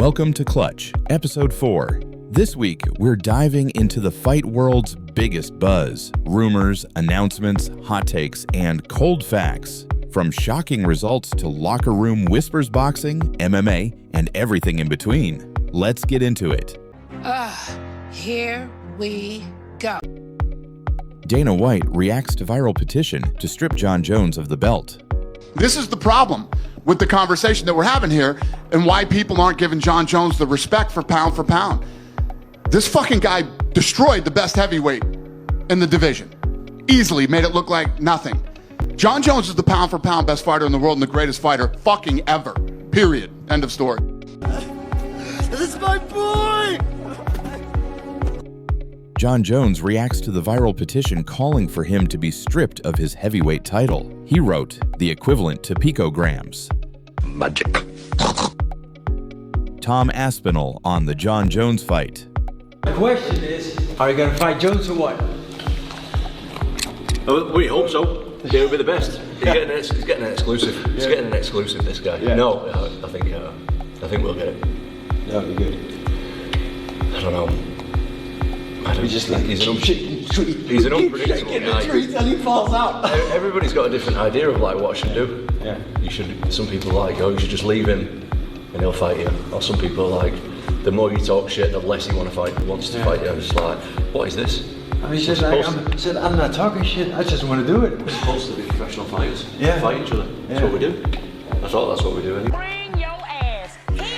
Welcome to Clutch, Episode 4. This week, we're diving into the fight world's biggest buzz, rumors, announcements, hot takes, and cold facts. From shocking results to locker room whispers boxing, MMA, and everything in between. Let's get into it. Here we go. Dana White reacts to viral petition to strip Jon Jones of the belt. This is the problem with the conversation that we're having here and why people aren't giving Jon Jones the respect for pound. This fucking guy destroyed the best heavyweight in the division. Easily made it look like nothing. Jon Jones is the pound for pound best fighter in the world and the greatest fighter fucking ever. Period. End of story. This is my boy! Jon Jones reacts to the viral petition calling for him to be stripped of his heavyweight title. He wrote, the equivalent to picograms. Magic. Tom Aspinall on the Jon Jones fight. The question is, are you going to fight Jones or what? Oh, we hope so. He'll be the best. He's getting an exclusive. He's getting an exclusive, this guy. Yeah. No, I think we'll get it. That'll be good. I don't know. He's an unpredictable guy. And he falls out. Everybody's got a different idea of like what I should do. Yeah. Some people are like, you should just leave him and he'll fight you. Or some people are like, the more you talk shit, the less he wants to fight you. I'm just like, what is this? He said, I'm not talking shit, I just want to do it. We're supposed to be professional fighters. Yeah. Fight each other. That's what we do. I thought that's what we do anyway. Bring your ass here.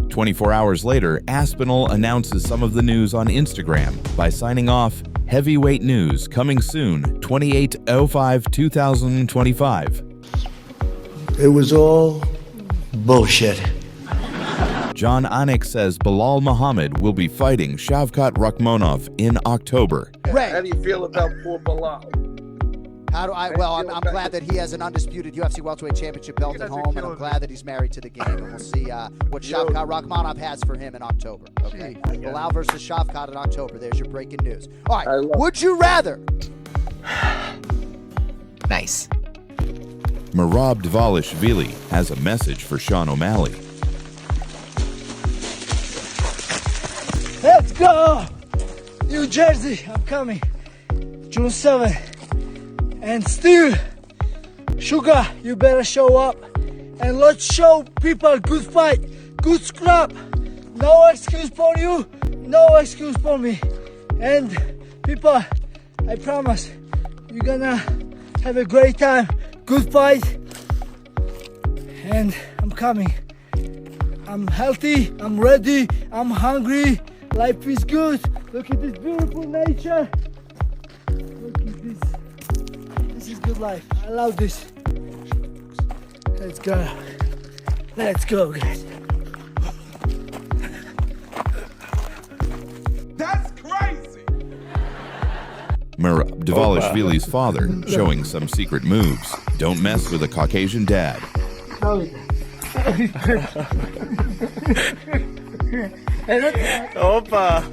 24 hours later, Aspinall announces some of the news on Instagram by signing off, heavyweight news coming soon, 28/05/2025. It was all bullshit. Jon Anik says Belal Muhammad will be fighting Shavkat Rakhmonov in October. How do you feel about poor Belal? I'm glad that he has an undisputed UFC welterweight championship belt at home, and I'm glad that he's married to the game. And we'll see what Shavkat Rakhmonov has for him in October. Okay, Belal versus Shavkat in October. There's your breaking news. All right, would you rather? Nice. Merab Dvalishvili has a message for Sean O'Malley. Let's go! New Jersey, I'm coming. June 7th. And still, Sugar, you better show up. And let's show people good fight, good scrap. No excuse for you, no excuse for me. And people, I promise, you're gonna have a great time. Good fight. And I'm coming. I'm healthy, I'm ready, I'm hungry. Life is good. Look at this beautiful nature. Look at this. This is good life. I love this. Let's go. Let's go, guys. That's crazy. Merab Dvalishvili's father showing some secret moves. Don't mess with a Caucasian dad. Opa!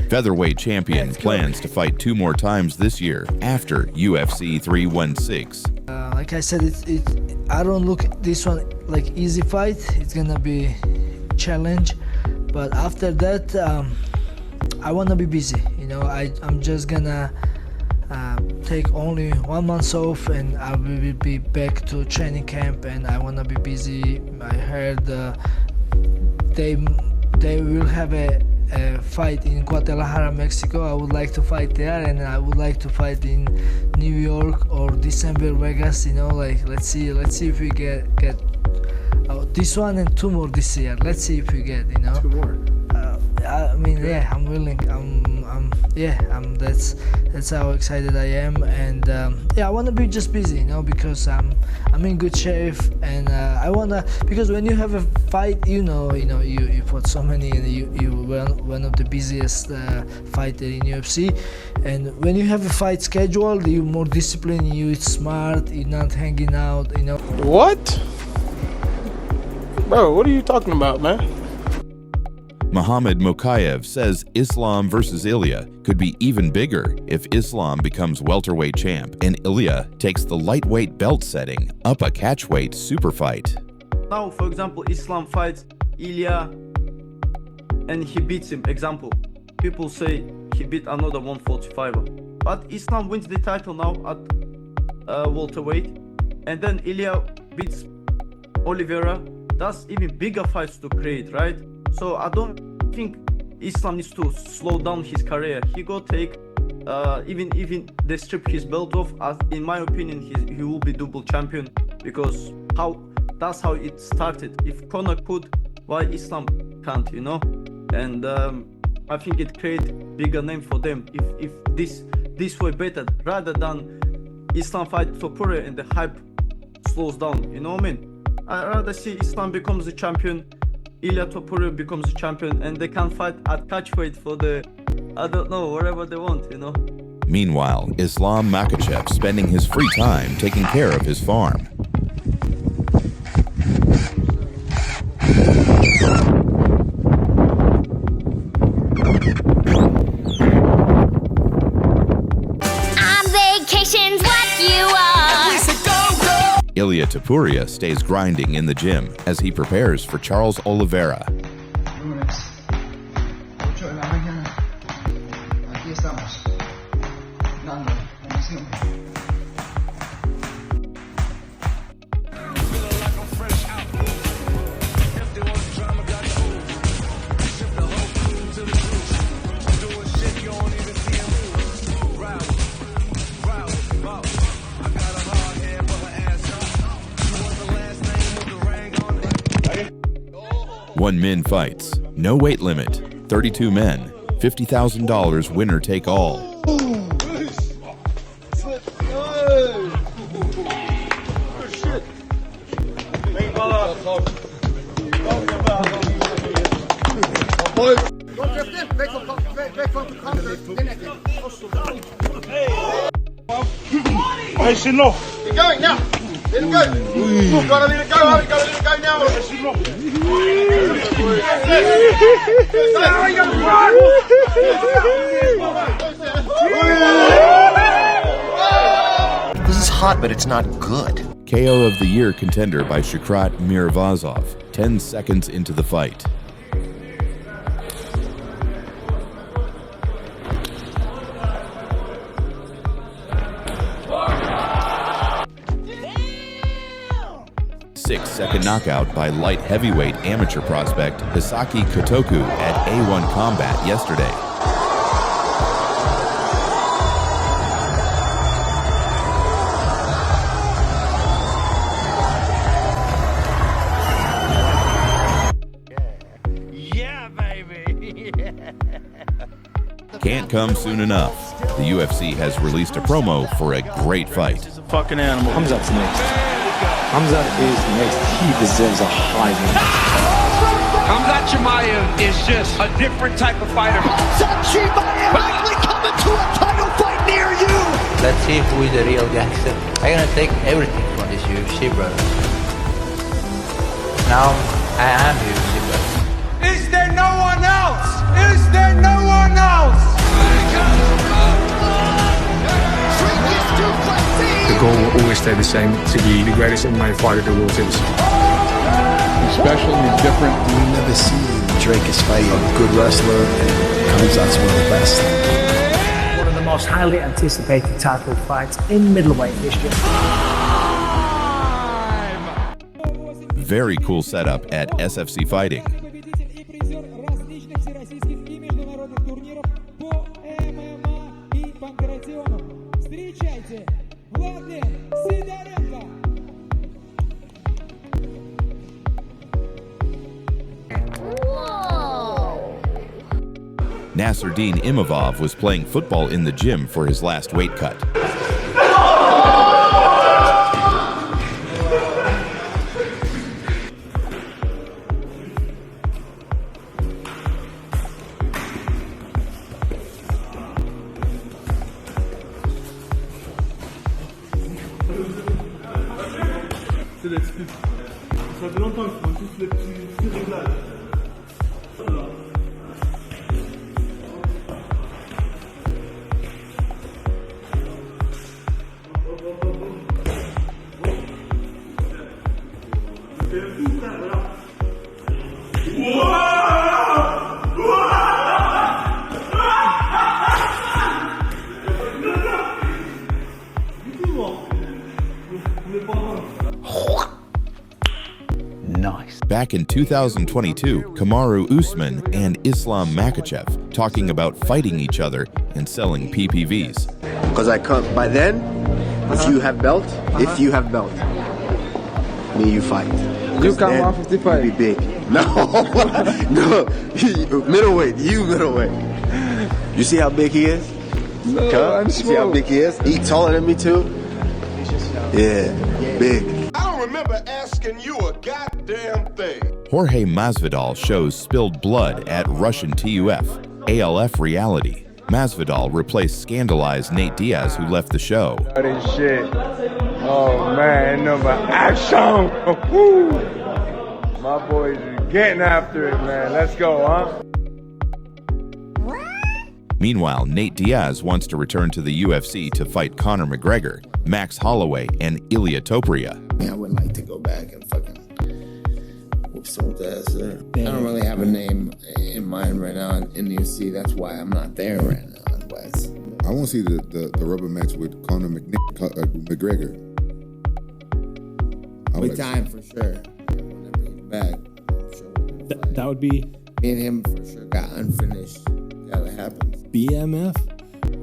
Featherweight champion plans to fight 2 more times this year after UFC 316. Like I said, I don't look at this one like easy fight. It's gonna be challenge, but after that, I wanna be busy. You know, I'm just gonna take only 1 month off, and I will be back to training camp, and I wanna be busy. I heard they will have a fight in Guadalajara, Mexico. I would like to fight there, and I would like to fight in New York or December Vegas. You know, like let's see if we get this one and 2 more this year. Let's see if we get 2 more. I mean, yeah, I'm willing. That's how excited I am, and I want to be just busy, because I'm in good shape, and I wanna, because when you have a fight, you fought so many, and you were one of the busiest fighter in UFC, and when you have a fight scheduled, you're more disciplined, you're smart, you're not hanging out, What? Bro, what are you talking about, man? Muhammad Mokaev says Islam versus Ilia could be even bigger if Islam becomes welterweight champ and Ilia takes the lightweight belt setting up a catchweight super fight. Now, for example, Islam fights Ilia and he beats him. Example, people say he beat another 145er. But Islam wins the title now at welterweight. And then Ilia beats Oliveira. That's even bigger fights to create, right? So I don't think Islam needs to slow down his career. He go take, even they strip his belt off. In my opinion, he will be double champion because that's how it started. If Conor could, why Islam can't, you know? And I think it create bigger name for them if this way better rather than Islam fight Topuria and the hype slows down. You know what I mean? I'd rather see Islam becomes the champion, Ilia Topuria becomes the champion, and they can fight at catchweight for the, I don't know, whatever they want, you know? Meanwhile, Islam Makhachev spending his free time taking care of his farm. Ilia Topuria stays grinding in the gym as he prepares for Charles Oliveira. One min fights, no weight limit, 32 men, $50,000 winner take all. Hey, Shinlo. Keep going now. Let him go. You've got to let it go, Harvey. Got to let it go now. This is hot, but it's not good. KO of the year contender by Shavkat Rakhmonov, 10 seconds into the fight. Six-second knockout by light heavyweight amateur prospect Hisaki Kotoku at A1 Combat yesterday. Yeah, baby. Can't come soon enough. The UFC has released a promo for a great fight. Fucking animal. Hamzat's next. Hamzat is next. He deserves a high win. Hamzat Chimaev is just a different type of fighter. Hamzat Chimaev likely coming to a title fight near you. Let's see who is the real gangster. I'm gonna take everything from this UFC, brother. Now I am UFC, brother. Is there no one else? Is there no one else? The goal will always stay the same, to be the greatest MMA fighter the world is. He's special, he's different. You never see Drake is fighting a good wrestler, and Kazak's one of the best. One of the most highly anticipated title fights in middleweight history. Very cool setup at SFC Fighting. Nasruddin Imavov was playing football in the gym for his last weight cut. Ça fait longtemps qu'ils font tous les petits réglages. Nice. Back in 2022, Kamaru Usman and Islam Makhachev talking about fighting each other and selling PPVs. Because I come by then, if you have belt, me you fight. You come 155. You be big. No, no, middleweight. You middleweight. You see how big he is? No, I'm you see how big he is? He taller than me too. Yeah, big. I don't remember asking you a goddamn thing. Jorge Masvidal shows spilled blood at Russian TUF, ALF reality. Masvidal replaced scandalized Nate Diaz, who left the show. Shit. Oh man, no but action. Woo. My boys are getting after it, man. Let's go, huh? Meanwhile, Nate Diaz wants to return to the UFC to fight Conor McGregor, Max Holloway, and Ilia Topuria. I would like to go back and fucking whoop someone's ass there. I don't really have a name in mind right now in the UFC. That's why I'm not there right now. Otherwise, I want to see the rubber match with Conor McGregor. with time for sure. Whenever he's back, I'm sure we'll fight. That would be... Me and him for sure got unfinished. Gotta happen. BMF?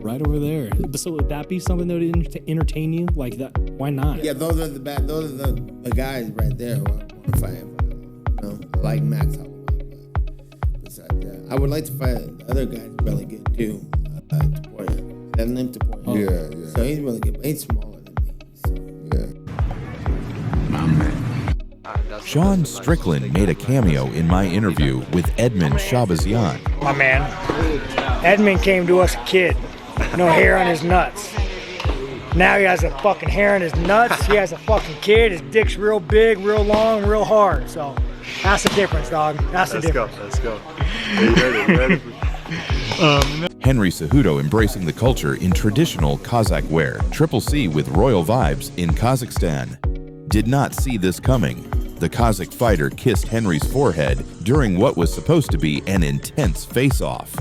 Right over there. So would that be something that would entertain you? Like that? Why not? Yeah, those are the guys right there who I want to fight. You know, I like Max Holloway, but besides that, I would like to fight the other guys really good too. Topuria. That name Topuria. Yeah. So he's really good, but he's smaller than me. So. Yeah. My man. Sean Strickland made a cameo in my interview with Edmund Shabazian. My man. Edmund came to us a kid. No hair on his nuts. Now he has a fucking hair on his nuts. He has a fucking kid. His dick's real big, real long, real hard. So that's the difference, dog. That's the difference. Let's go. You ready? Henry Cejudo embracing the culture in traditional Kazakh wear. Triple C with royal vibes in Kazakhstan. Did not see this coming. The Kazakh fighter kissed Henry's forehead during what was supposed to be an intense face-off.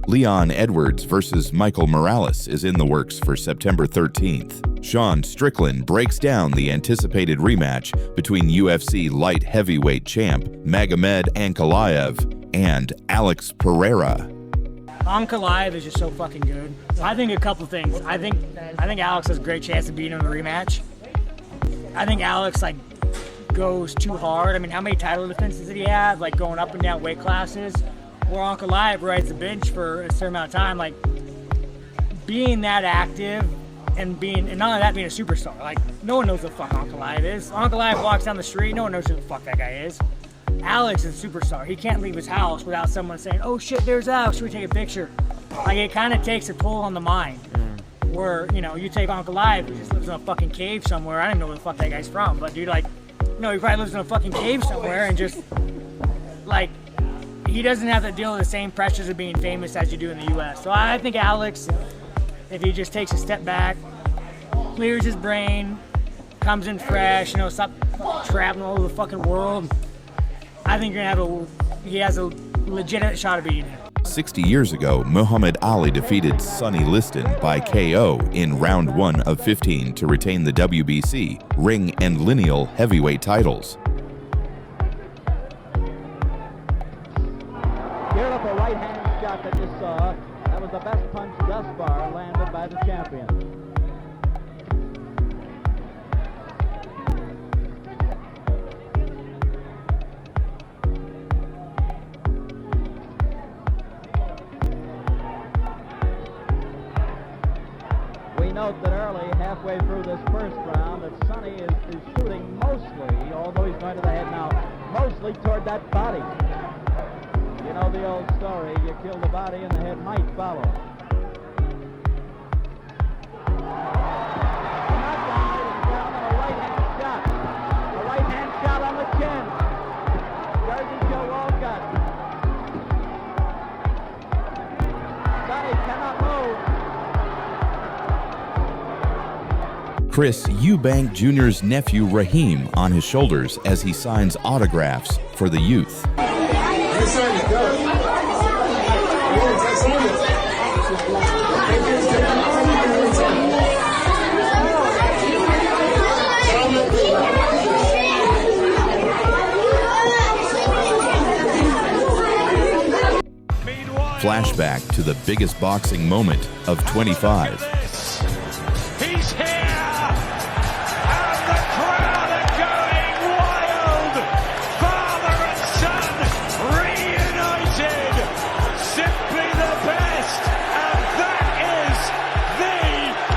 Leon Edwards versus Michael Morales is in the works for September 13th. Sean Strickland breaks down the anticipated rematch between UFC light heavyweight champ Magomed Ankalaev and Alex Pereira. Ankalaev is just so fucking good. I think a couple things. I think Alex has a great chance of beating him in the rematch. I think Alex goes too hard. I mean, how many title defenses did he have? Going up and down weight classes. Where Ankalaev rides the bench for a certain amount of time, being that active and not only that, being a superstar. No one knows who the fuck Ankalaev is. Ankalaev walks down the street, no one knows who the fuck that guy is. Alex is a superstar. He can't leave his house without someone saying, "Oh shit, there's Alex, should we take a picture?" It kind of takes a toll on the mind. Where, you take Ankalaev, who just lives in a fucking cave somewhere. I don't know where the fuck that guy's from, but dude, he probably lives in a fucking cave somewhere and just, he doesn't have to deal with the same pressures of being famous as you do in the U.S. So I think Alex, if he just takes a step back, clears his brain, comes in fresh, stop traveling all over the fucking world, I think he has a legitimate shot of beating him. 60 years ago, Muhammad Ali defeated Sonny Liston by KO in round 1 of 15 to retain the WBC, ring and lineal heavyweight titles. Beautiful right hand shot that you saw. That was the best punch thus far landed by the champion. We note that early, halfway through this first round, that Sonny is shooting mostly, although he's going to the head now, mostly toward that body. You know the old story, you kill the body and the head might follow. Chris Eubank Jr.'s nephew Raheem on his shoulders as he signs autographs for the youth. Flashback to the biggest boxing moment of 25. He's here! And the crowd are going wild! Father and son reunited! Simply the best! And that is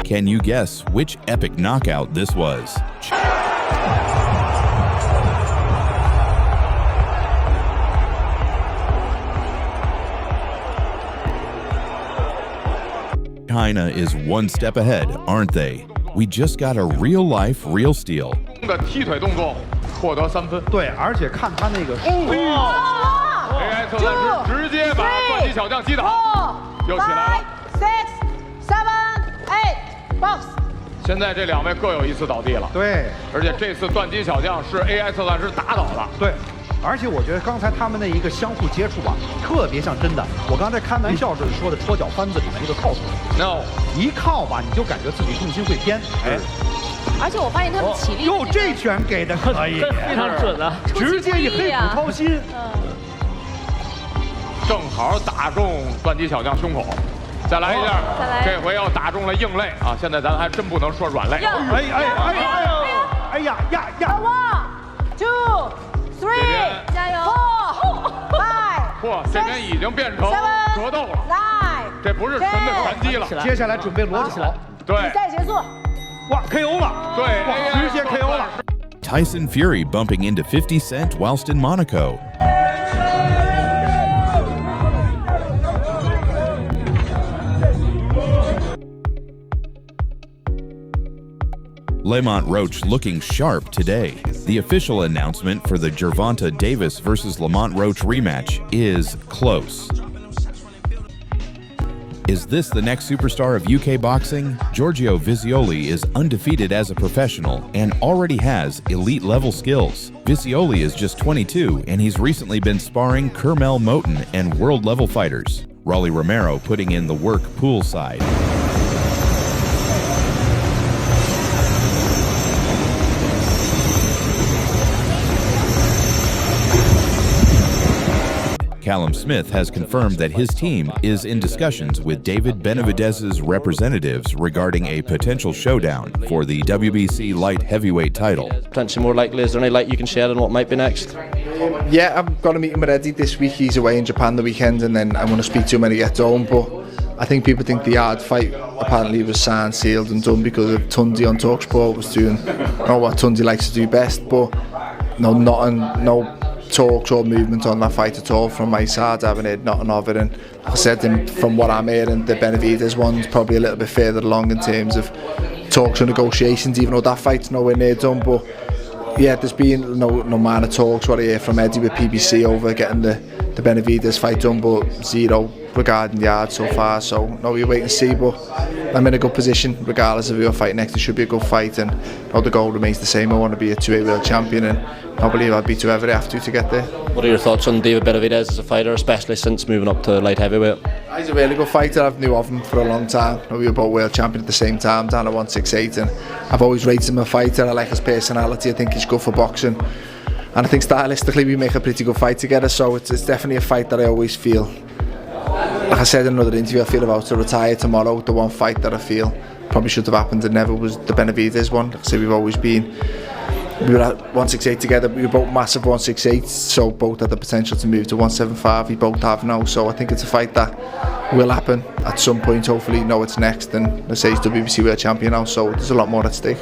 the... Can you guess which epic knockout this was? China is one step ahead, aren't they? We just got a real-life, real steel. 的踢腿动作获得3分。对，而且看他那个。AI 测算师直接把断击小将击倒，又起来了。6, 7, 8, box。现在这2位各有1次倒地了。对，而且这次断击小将是 AI 测算师打倒的。对。 而且我觉得刚才他们那一个相互接触啊，特别像真的。我刚才开玩笑似的说的戳脚翻子里面那个靠腿 ，no， 一靠吧，你就感觉自己重心会偏，哎。而且我发现他们起立，哟，这拳给的可以，非常准啊，直接一黑虎掏心，正好打中断击小将胸口。再来一下，这回要打中了硬肋啊！现在咱还真不能说软肋。哎呀！1, 2, 3, 加油 ！4, 5, 嚯，这边已经变成格斗了，这不是纯的拳击了。接下来准备裸脚，对，比赛结束。哇 ，KO 了，对，直接 KO 了。Tyson Fury bumping into 50 Cent whilst in Monaco. Lamont Roach looking sharp today. The official announcement for the Gervonta Davis versus Lamont Roach rematch is close. Is this the next superstar of UK boxing? Giorgio Visioli is undefeated as a professional and already has elite-level skills. Visioli is just 22, and he's recently been sparring Kermel Moten and world-level fighters. Rolly Romero putting in the work poolside. Callum Smith has confirmed that his team is in discussions with David Benavidez's representatives regarding a potential showdown for the WBC light heavyweight title. Potentially more likely, is there any light you can share on what might be next? Yeah, I've got a meeting with Eddie this week. He's away in Japan the weekend, and then I'm going to speak to him when he gets home. But I think people think the hard fight apparently was signed, sealed and done because of Tundi on TalkSport was doing what Tundi likes to do best. But no talks or movement on that fight at all from my side. I haven't heard nothing of it, and like I said, from what I'm hearing, the Benavidez one's probably a little bit further along in terms of talks and negotiations, even though that fight's nowhere near done. But yeah, there's been no minor talks, what I hear from Eddie with PBC over getting the Benavidez fight done, but zero regarding the yard so far. So no, we wait and see, but I'm in a good position regardless of who I fight next. It should be a good fight, and the goal remains the same. I want to be a 2A world champion, and I believe I'll beat whoever I have to get there. What are your thoughts on David Benavidez as a fighter, especially since moving up to light heavyweight? He's a really good fighter. I've knew of him for a long time. We were both world champion at the same time, down at 168, and I've always rated him a fighter. I like his personality. I think he's good for boxing, and I think stylistically we make a pretty good fight together. So it's definitely a fight that I always feel, like I said in another interview, I feel about to retire tomorrow. The one fight that I feel probably should have happened and never was the Benavidez one. Like I say, we were at 168 together. We were both massive 168, so both had the potential to move to 175. We both have now, so I think it's a fight that will happen at some point. Hopefully, it's next. And let's say he's WBC world champion now, so there's a lot more at stake.